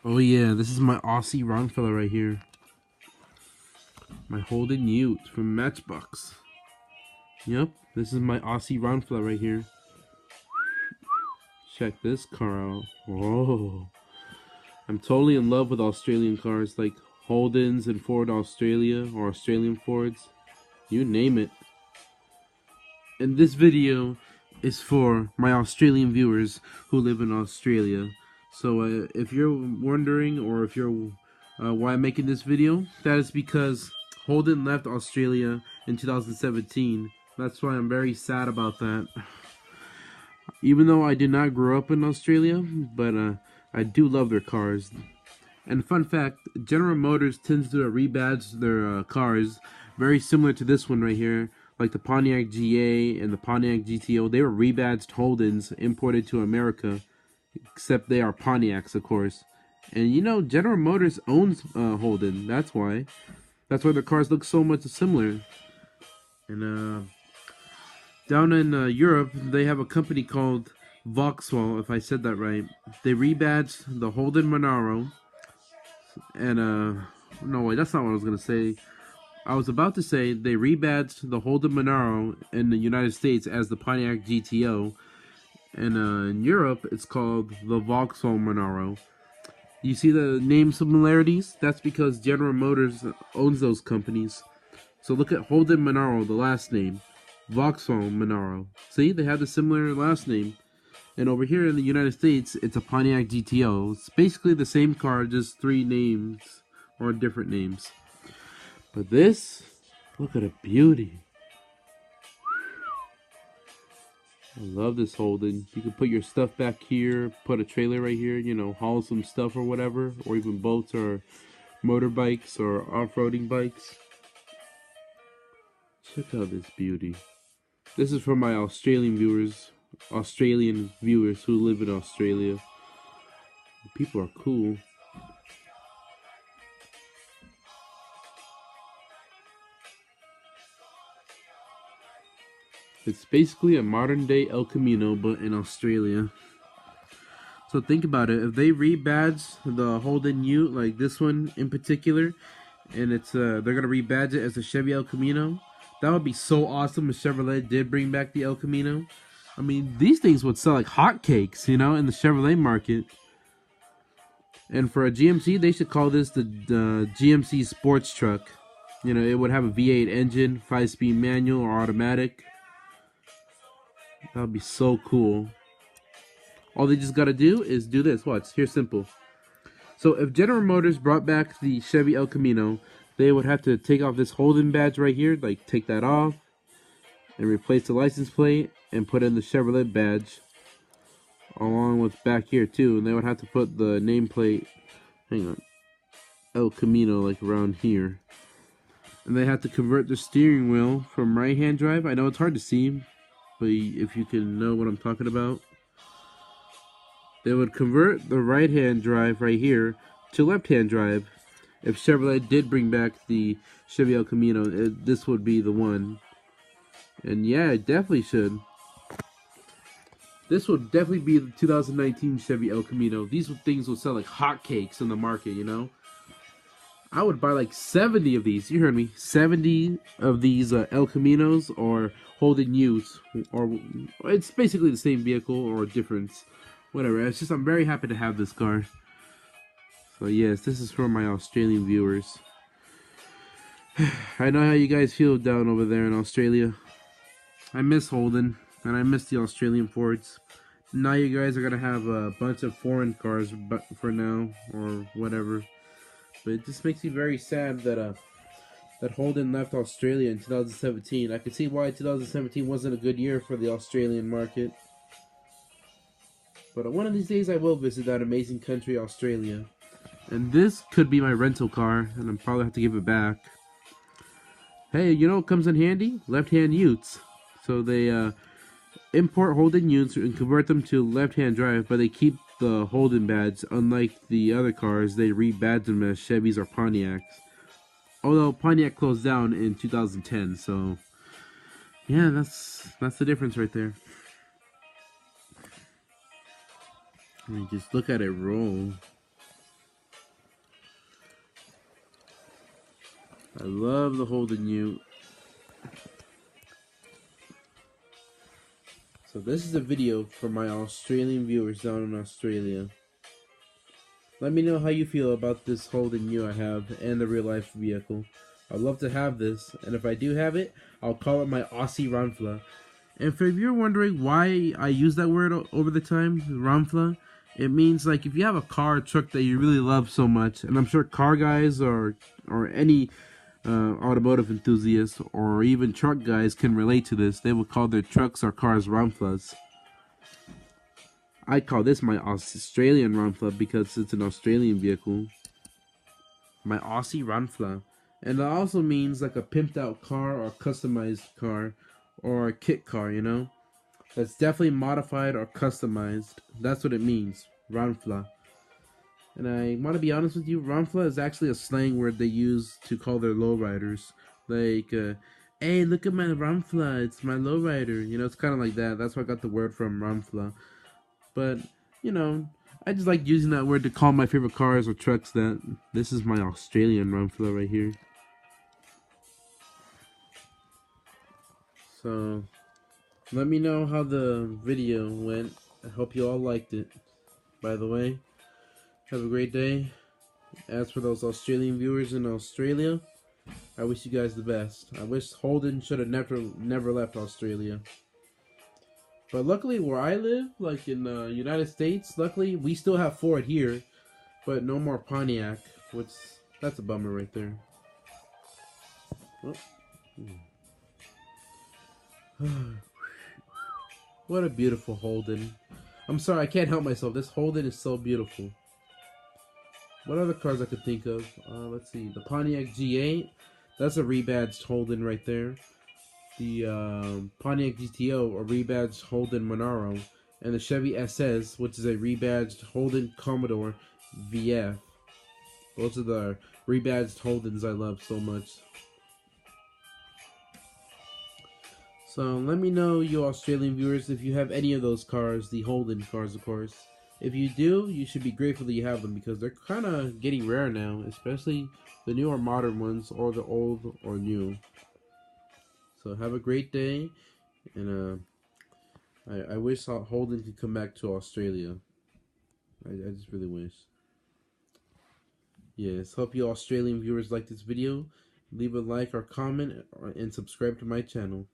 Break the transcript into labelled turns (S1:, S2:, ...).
S1: Oh yeah, this is my Aussie Ranfla right here. My Holden Ute from Matchbox. Yep, this is my Aussie Ranfla right here. Check this car out. Whoa. I'm totally in love with Australian cars like Holdens and Ford Australia or Australian Fords. You name it. And this video is for my Australian viewers who live in Australia. So if you're wondering, or if you're why I'm making this video, that is because Holden left Australia in 2017. That's why I'm very sad about that. Even though I did not grow up in Australia, but I do love their cars. And fun fact, General Motors tends to rebadge their cars very similar to this one right here. Like the Pontiac GA and the Pontiac GTO, they were rebadged Holdens imported to America, except they are Pontiacs, of course. And you know, General Motors owns Holden. That's why their cars look so much similar. And down in Europe, they have a company called Vauxhall, if I said that right. They rebadged the Holden Monaro. And no wait, that's not what I was gonna say. I was about to say they rebadged the Holden Monaro in the United States as the Pontiac GTO, and in Europe it's called the Vauxhall Monaro. You see the name similarities? That's because General Motors owns those companies. So look at Holden Monaro, the last name, Vauxhall Monaro. See, they have the similar last name. And over here in the United States, it's a Pontiac GTO. It's basically the same car, just three names or different names. But this, look at a beauty. I love this Holden. You can put your stuff back here, put a trailer right here, you know, haul some stuff or whatever, or even boats or motorbikes or off-roading bikes. Check out this beauty. This is for my Australian viewers who live in Australia. People are cool. It's basically a modern day El Camino, but in Australia. So think about it. If they rebadge the Holden Ute, like this one in particular, and it's they're gonna rebadge it as a Chevy El Camino, that would be so awesome if Chevrolet did bring back the El Camino. I mean, these things would sell like hotcakes, you know, in the Chevrolet market. And for a GMC, they should call this the GMC sports truck. You know, it would have a V8 engine, 5-speed manual or automatic. That would be so cool. All they just gotta do is do this. Watch, here's simple. So if General Motors brought back the Chevy El Camino, they would have to take off this Holden badge right here, like take that off, and replace the license plate, and put in the Chevrolet badge, along with back here too. And they would have to put the nameplate, hang on, El Camino, like around here. And they have to convert the steering wheel from right-hand drive. I know it's hard to see, but if you can know what I'm talking about. They would convert the right-hand drive right here to left-hand drive. If Chevrolet did bring back the Chevy El Camino, this would be the one. And yeah, it definitely should. This would definitely be the 2019 Chevy El Camino. These things will sell like hotcakes in the market, you know? I would buy like 70 of these. You heard me. 70 of these El Caminos or Holden Utes. Or it's basically the same vehicle or a difference. Whatever. It's just I'm very happy to have this car. So yes, this is for my Australian viewers. I know how you guys feel down over there in Australia. I miss Holden. And I miss the Australian Fords. Now you guys are going to have a bunch of foreign cars for now. Or whatever. But it just makes me very sad that that Holden left Australia in 2017. I can see why 2017 wasn't a good year for the Australian market. But one of these days I will visit that amazing country, Australia. And this could be my rental car, and I'll probably have to give it back. Hey, you know what comes in handy? Left-hand Utes. So they import Holden Utes and convert them to left-hand drive, but they keep the Holden badge. Unlike the other cars, they rebadge them as Chevys or Pontiacs. Although Pontiac closed down in 2010, so yeah, that's the difference right there. I mean, just look at it roll. I love the Holden U. So this is a video for my Australian viewers down in Australia. Let me know how you feel about this Holden U I have and the real life vehicle. I'd love to have this, and if I do have it, I'll call it my Aussie Ranfla. And if you're wondering why I use that word over the time, Ranfla, it means like if you have a car or truck that you really love so much, and I'm sure car guys or any automotive enthusiasts or even truck guys can relate to this, they will call their trucks or cars Ranflas. I call this my Australian Ranfla because it's an Australian vehicle. My Aussie Ranfla. And it also means like a pimped out car or customized car or a kit car, you know? That's definitely modified or customized. That's what it means, Ranfla. And I want to be honest with you, Ranfla is actually a slang word they use to call their lowriders. Like, hey, look at my Ranfla, it's my lowrider. You know, it's kind of like that. That's where I got the word from, Ranfla. But, you know, I just like using that word to call my favorite cars or trucks that. This is my Australian Ranfla right here. So, let me know how the video went. I hope you all liked it. By the way, have a great day. As for those Australian viewers in Australia, I wish you guys the best. I wish Holden should have never left Australia. But luckily where I live, like in the United States, luckily we still have Ford here, but no more Pontiac, which that's a bummer right there. Oh. What a beautiful Holden. I'm sorry, I can't help myself. This Holden is so beautiful. What other cars I could think of? Let's see. The Pontiac G8. That's a rebadged Holden right there. The Pontiac GTO, a rebadged Holden Monaro. And the Chevy SS, which is a rebadged Holden Commodore VF. Those are the rebadged Holdens I love so much. So let me know, you Australian viewers, if you have any of those cars, the Holden cars, of course. If you do, you should be grateful that you have them because they're kind of getting rare now, especially the new or modern ones or the old or new. So have a great day, and I wish Holden could come back to Australia. I just really wish. Yes, hope you Australian viewers like this video. Leave a like or comment and subscribe to my channel.